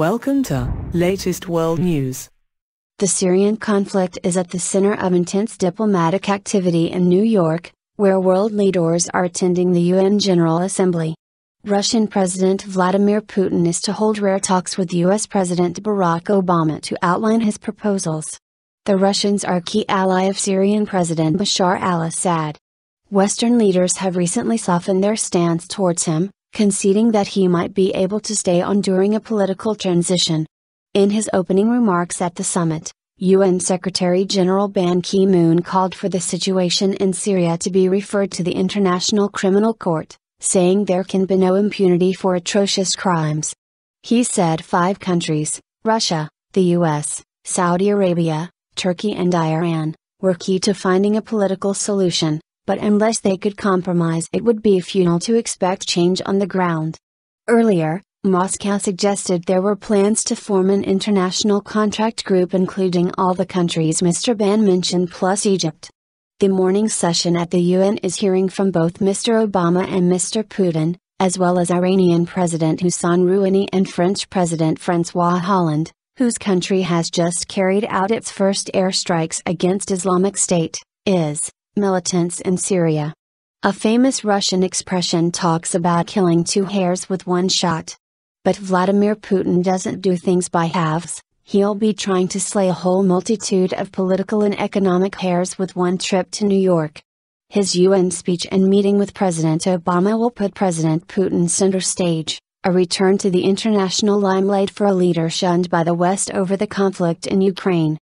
Welcome to latest world news. The Syrian conflict is at the center of intense diplomatic activity in New York, where world leaders are attending the UN General Assembly. Russian President Vladimir Putin is to hold rare talks with US President Barack Obama to outline his proposals. The Russians are a key ally of Syrian President Bashar al-Assad. Western leaders have recently softened their stance towards him, conceding that he might be able to stay on during a political transition. In his opening remarks at the summit, UN Secretary-General Ban Ki-moon called for the situation in Syria to be referred to the International Criminal Court, saying there can be no impunity for atrocious crimes. He said 5 countries, Russia, the US, Saudi Arabia, Turkey and Iran, were key to finding a political solution, but unless they could compromise it would be futile to expect change on the ground. Earlier, Moscow suggested there were plans to form an international contact group including all the countries Mr. Ban mentioned plus Egypt. The morning session at the UN is hearing from both Mr. Obama and Mr. Putin, as well as Iranian President Hassan Rouhani and French President François Hollande, whose country has just carried out its first airstrikes against Islamic State, militants in Syria. A famous Russian expression talks about killing 2 hares with 1 shot. But Vladimir Putin doesn't do things by halves. He'll be trying to slay a whole multitude of political and economic hares with 1 trip to New York. His UN speech and meeting with President Obama will put President Putin center stage, a return to the international limelight for a leader shunned by the West over the conflict in Ukraine.